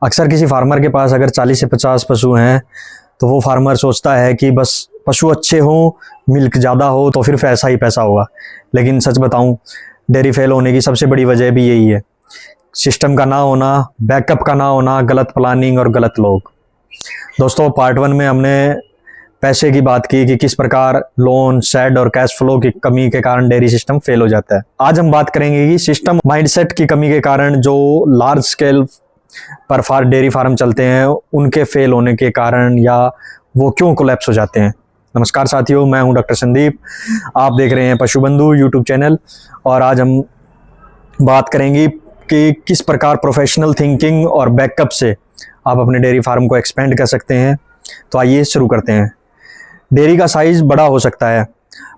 अक्सर किसी फार्मर के पास अगर 40 से 50 पशु हैं तो वो फार्मर सोचता है कि बस पशु अच्छे हों, मिल्क ज़्यादा हो तो फिर पैसा ही पैसा होगा। लेकिन सच बताऊं, डेयरी फेल होने की सबसे बड़ी वजह भी यही है। सिस्टम का ना होना, बैकअप का ना होना, गलत प्लानिंग और गलत लोग। दोस्तों, पार्ट 1 में हमने पैसे की बात की कि किस प्रकार लोन, शेड और कैश फ्लो की कमी के कारण डेयरी सिस्टम फेल हो जाता है। आज हम बात करेंगे कि सिस्टम माइंडसेट की कमी के कारण जो लार्ज स्केल पर डेयरी फार्म चलते हैं उनके फेल होने के कारण या वो क्यों कोलैप्स हो जाते हैं। नमस्कार साथियों, मैं हूं डॉक्टर संदीप। आप देख रहे हैं पशु बंधु यूट्यूब चैनल और आज हम बात करेंगे कि किस प्रकार प्रोफेशनल थिंकिंग और बैकअप से आप अपने डेयरी फार्म को एक्सपेंड कर सकते हैं। तो आइए शुरू करते हैं। डेयरी का साइज बड़ा हो सकता है,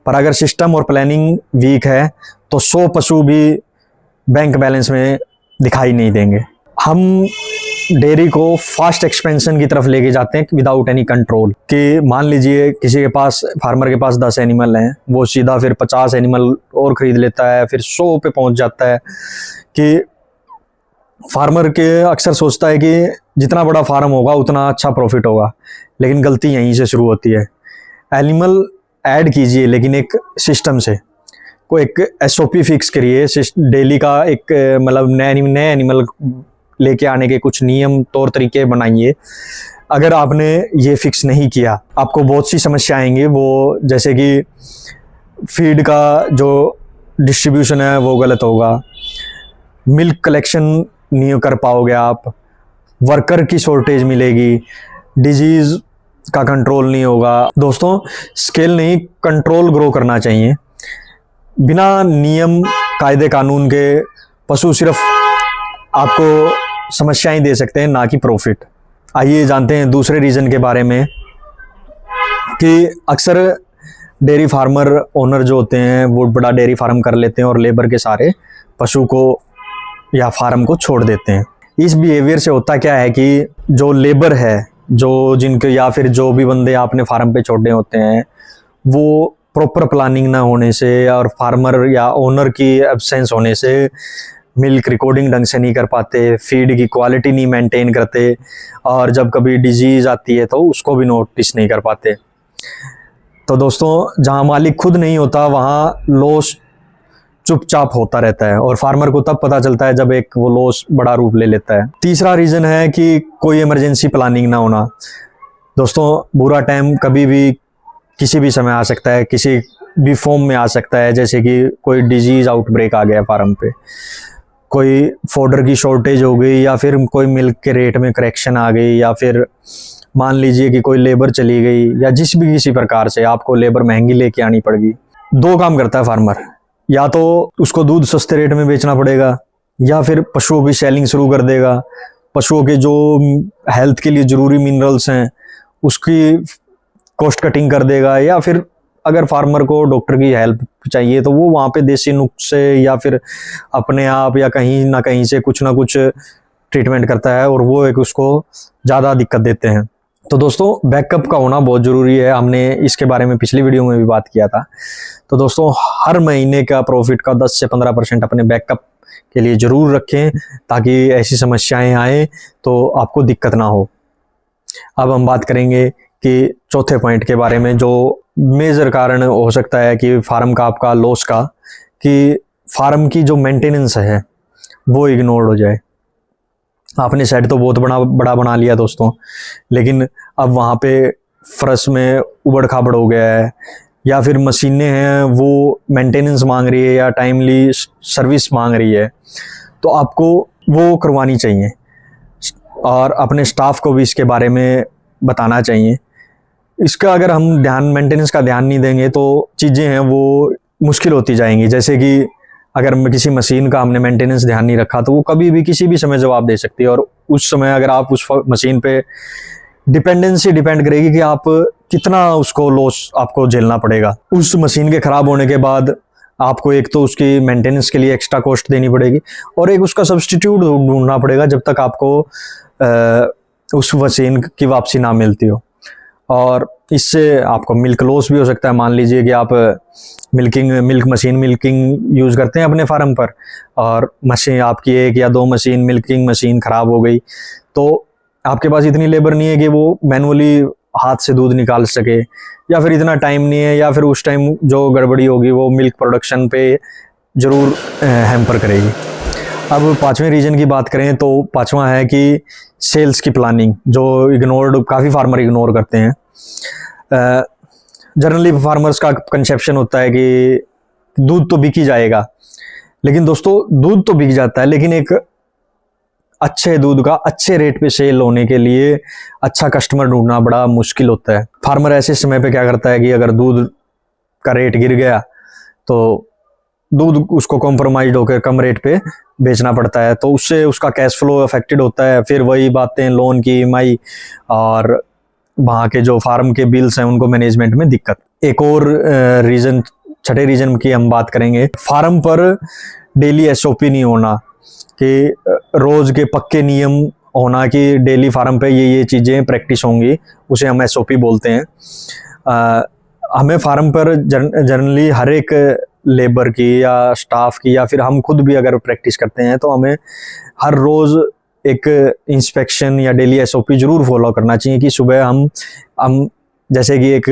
पर अगर सिस्टम और प्लानिंग वीक है तो 100 पशु भी बैंक बैलेंस में दिखाई नहीं देंगे। हम डेयरी को फास्ट एक्सपेंशन की तरफ लेके जाते हैं विदाउट एनी कंट्रोल। कि मान लीजिए किसी के पास, फार्मर के पास 10 एनिमल हैं, वो सीधा फिर 50 एनिमल और खरीद लेता है, फिर 100 पे पहुंच जाता है। कि फार्मर के अक्सर सोचता है कि जितना बड़ा फार्म होगा उतना अच्छा प्रॉफिट होगा, लेकिन गलती यहीं से शुरू होती है। एनिमल ऐड कीजिए लेकिन एक सिस्टम से, कोई एक SOP फिक्स करिए। डेली का एक मतलब नए एनिमल लेके आने के कुछ नियम तौर तरीके बनाइए। अगर आपने ये फिक्स नहीं किया, आपको बहुत सी समस्या आएंगी। वो जैसे कि फीड का जो डिस्ट्रीब्यूशन है वो गलत होगा, मिल्क कलेक्शन नहीं कर पाओगे आप, वर्कर की शॉर्टेज मिलेगी, डिजीज़ का कंट्रोल नहीं होगा। दोस्तों, स्केल नहीं, कंट्रोल ग्रो करना चाहिए। बिना नियम कायदे कानून के पशु सिर्फ आपको समस्याएं दे सकते हैं, ना कि प्रॉफिट। आइए जानते हैं दूसरे रीज़न के बारे में कि अक्सर डेयरी फार्मर ओनर जो होते हैं वो बड़ा डेयरी फार्म कर लेते हैं और लेबर के सारे पशु को या फार्म को छोड़ देते हैं। इस बिहेवियर से होता क्या है कि जो लेबर है, जो जिनके या फिर जो भी बंदे आपने फार्म पे छोड़ने होते हैं, वो प्रॉपर प्लानिंग ना होने से और फार्मर या ओनर की एब्सेंस होने से मिल्क रिकॉर्डिंग ढंग से नहीं कर पाते, फीड की क्वालिटी नहीं मेंटेन करते, और जब कभी डिजीज़ आती है तो उसको भी नोटिस नहीं कर पाते। तो दोस्तों, जहां मालिक खुद नहीं होता वहां लॉस चुपचाप होता रहता है और फार्मर को तब पता चलता है जब एक वो लॉस बड़ा रूप ले लेता है। तीसरा रीज़न है कि कोई इमरजेंसी प्लानिंग ना होना। दोस्तों, बुरा टाइम कभी भी किसी भी समय आ सकता है, किसी भी फॉर्म में आ सकता है। जैसे कि कोई डिजीज़ आउटब्रेक आ गया फार्म पे, कोई फोडर की शॉर्टेज हो गई, या फिर कोई मिल्क के रेट में करेक्शन आ गई, या फिर मान लीजिए कि कोई लेबर चली गई, या जिस भी किसी प्रकार से आपको लेबर महंगी लेके आनी पड़गी। 2 काम करता है फार्मर, या तो उसको दूध सस्ते रेट में बेचना पड़ेगा, या फिर पशुओं की सेलिंग शुरू कर देगा। पशुओं के जो हेल्थ के लिए ज़रूरी मिनरल्स हैं उसकी कॉस्ट कटिंग कर देगा, या फिर अगर फार्मर को डॉक्टर की हेल्प चाहिए तो वो वहाँ पे देसी नुस्खे या फिर अपने आप या कहीं ना कहीं से कुछ ना कुछ ट्रीटमेंट करता है और वो एक उसको ज़्यादा दिक्कत देते हैं। तो दोस्तों, बैकअप का होना बहुत ज़रूरी है। हमने इसके बारे में पिछली वीडियो में भी बात किया था। तो दोस्तों, हर महीने का प्रॉफिट का 10 से 15% अपने बैकअप के लिए ज़रूर रखें, ताकि ऐसी समस्याएं आए तो आपको दिक्कत ना हो। अब हम बात करेंगे कि चौथे पॉइंट के बारे में, जो मेजर कारण हो सकता है कि फार्म का आपका लॉस का, कि फार्म की जो मेंटेनेंस है वो इग्नोर्ड हो जाए। आपने सेट तो बहुत बड़ा बना लिया दोस्तों, लेकिन अब वहाँ पे फर्श में उबड़ खाबड़ हो गया है, या फिर मशीनें हैं वो मेंटेनेंस मांग रही है या टाइमली सर्विस मांग रही है, तो आपको वो करवानी चाहिए और अपने स्टाफ को भी इसके बारे में बताना चाहिए। इसका अगर हम मेंटेनेंस का ध्यान नहीं देंगे तो चीज़ें हैं वो मुश्किल होती जाएंगी। जैसे कि अगर किसी मशीन का हमने मेंटेनेंस ध्यान नहीं रखा तो वो कभी भी किसी भी समय जवाब दे सकती है, और उस समय अगर आप उस मशीन पे डिपेंड करेगी कि आप कितना उसको लॉस आपको झेलना पड़ेगा। उस मशीन के ख़राब होने के बाद आपको एक तो उसकी मेंटेनेंस के लिए एक्स्ट्रा कॉस्ट देनी पड़ेगी, और एक उसका सब्स्टिट्यूट ढूंढना पड़ेगा जब तक आपको उस मशीन की वापसी ना मिलती हो। और इससे आपको मिल्क लॉस भी हो सकता है। मान लीजिए कि आप मिल्क मशीन यूज़ करते हैं अपने फार्म पर, और मशीन आपकी 1 या 2 मिल्किंग मशीन ख़राब हो गई, तो आपके पास इतनी लेबर नहीं है कि वो मैनुअली हाथ से दूध निकाल सके, या फिर इतना टाइम नहीं है, या फिर उस टाइम जो गड़बड़ी होगी वो मिल्क प्रोडक्शन पे ज़रूर हैम्पर करेगी। अब 5वें रीज़न की बात करें तो 5वां है कि सेल्स की प्लानिंग, जो काफ़ी फार्मर इग्नोर करते हैं। जनरली फार्मर्स का कंसेप्शन होता है कि दूध तो बिक ही जाएगा, लेकिन दोस्तों दूध तो बिक जाता है, लेकिन एक अच्छे दूध का अच्छे रेट पे सेल होने के लिए अच्छा कस्टमर ढूंढना बड़ा मुश्किल होता है। फार्मर ऐसे समय पे क्या करता है कि अगर दूध का रेट गिर गया तो दूध उसको कॉम्प्रोमाइज होकर कम रेट पे बेचना पड़ता है, तो उससे उसका कैश फ्लो अफेक्टेड होता है। फिर वही बातें, लोन की EMI और वहाँ के जो फार्म के बिल्स हैं उनको मैनेजमेंट में दिक्कत। एक और रीज़न, 6ठे रीज़न की हम बात करेंगे, फार्म पर डेली SOP नहीं होना, कि रोज़ के पक्के नियम होना कि डेली फार्म पे ये चीज़ें प्रैक्टिस होंगी, उसे हम SOP बोलते हैं। हमें फार्म पर जनरली हर एक लेबर की या स्टाफ की, या फिर हम खुद भी अगर प्रैक्टिस करते हैं, तो हमें हर रोज़ एक इंस्पेक्शन या डेली SOP ज़रूर फॉलो करना चाहिए। कि सुबह हम जैसे कि एक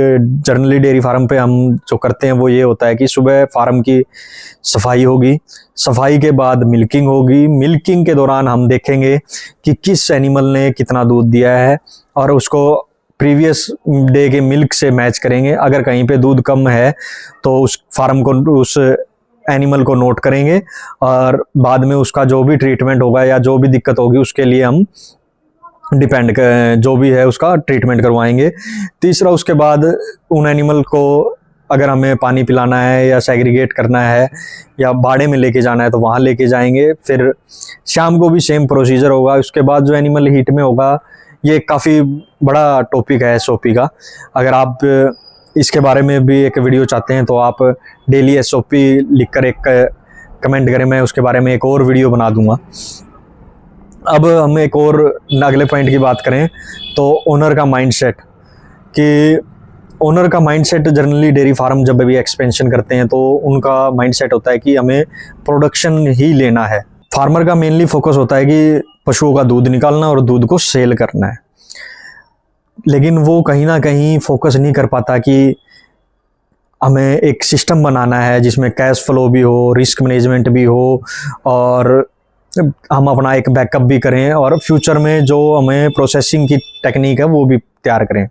जनरली डेयरी फार्म पे हम जो करते हैं वो ये होता है कि सुबह फार्म की सफाई होगी, सफाई के बाद मिल्किंग होगी, मिल्किंग के दौरान हम देखेंगे कि किस एनिमल ने कितना दूध दिया है, और उसको प्रीवियस डे के मिल्क से मैच करेंगे। अगर कहीं पे दूध कम है तो उस फार्म को, उस एनिमल को नोट करेंगे, और बाद में उसका जो भी ट्रीटमेंट होगा या जो भी दिक्कत होगी उसके लिए हम जो भी है उसका ट्रीटमेंट करवाएंगे। तीसरा, उसके बाद उन एनिमल को अगर हमें पानी पिलाना है या सेग्रीगेट करना है या बाड़े में लेके जाना है तो वहाँ लेके जाएंगे। फिर शाम को भी सेम प्रोसीजर होगा। उसके बाद जो एनिमल हीट में होगा, ये काफ़ी बड़ा टॉपिक है SOP का। अगर आप इसके बारे में भी एक वीडियो चाहते हैं तो आप डेली SOP लिखकर एक कमेंट करें, मैं उसके बारे में एक और वीडियो बना दूंगा। अब हम एक और अगले पॉइंट की बात करें तो ओनर का माइंडसेट, कि ओनर का माइंडसेट जनरली डेयरी फार्म जब भी एक्सपेंशन करते हैं तो उनका माइंडसेट होता है कि हमें प्रोडक्शन ही लेना है। फार्मर का मेनली फोकस होता है कि पशुओं का दूध निकालना और दूध को सेल करना है, लेकिन वो कहीं ना कहीं फोकस नहीं कर पाता कि हमें एक सिस्टम बनाना है जिसमें कैश फ्लो भी हो, रिस्क मैनेजमेंट भी हो, और हम अपना एक बैकअप भी करें, और फ्यूचर में जो हमें प्रोसेसिंग की टेक्निक है वो भी तैयार करें।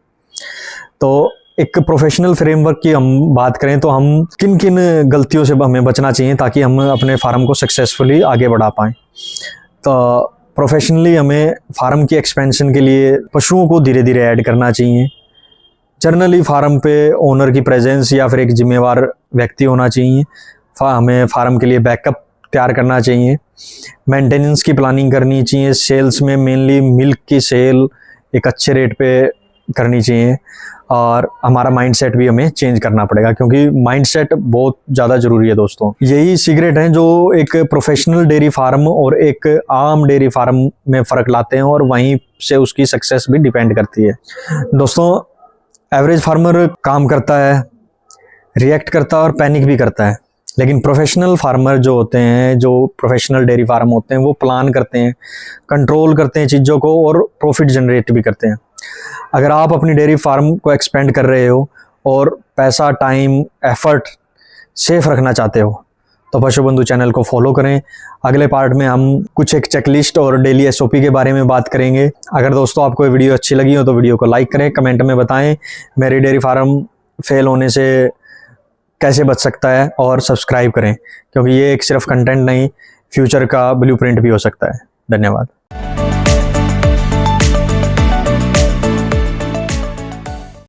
तो एक प्रोफेशनल फ्रेमवर्क की हम बात करें तो हम किन किन गलतियों से हमें बचना चाहिए ताकि हम अपने फार्म को सक्सेसफुली आगे बढ़ा पाएँ। तो प्रोफेशनली हमें फार्म की एक्सपेंशन के लिए पशुओं को धीरे धीरे ऐड करना चाहिए। जनरली फार्म पे ओनर की प्रेजेंस या फिर एक जिम्मेवार व्यक्ति होना चाहिए। हमें फार्म के लिए बैकअप तैयार करना चाहिए, मेंटेनेंस की प्लानिंग करनी चाहिए, सेल्स में मेनली मिल्क की सेल एक अच्छे रेट पे करनी चाहिए, और हमारा माइंडसेट भी हमें चेंज करना पड़ेगा, क्योंकि माइंडसेट बहुत ज़्यादा ज़रूरी है दोस्तों। यही सीक्रेट हैं जो एक प्रोफेशनल डेयरी फार्म और एक आम डेयरी फार्म में फ़र्क लाते हैं, और वहीं से उसकी सक्सेस भी डिपेंड करती है। दोस्तों, एवरेज फार्मर काम करता है, रिएक्ट करता है और पैनिक भी करता है, लेकिन प्रोफेशनल फार्मर जो होते हैं, जो प्रोफेशनल डेयरी फार्म होते हैं, वो प्लान करते हैं, कंट्रोल करते हैं चीज़ों को, और प्रॉफिट जनरेट भी करते हैं। अगर आप अपनी डेयरी फार्म को एक्सपेंड कर रहे हो और पैसा, टाइम, एफर्ट सेफ रखना चाहते हो तो पशु बंधु चैनल को फॉलो करें। अगले पार्ट में हम कुछ एक चेकलिस्ट और डेली SOP के बारे में बात करेंगे। अगर दोस्तों आपको ये वीडियो अच्छी लगी हो तो वीडियो को लाइक करें, कमेंट में बताएं मेरी डेयरी फार्म फेल होने से कैसे बच सकता है, और सब्सक्राइब करें, क्योंकि ये एक सिर्फ कंटेंट नहीं, फ्यूचर का ब्लूप्रिंट भी हो सकता है। धन्यवाद।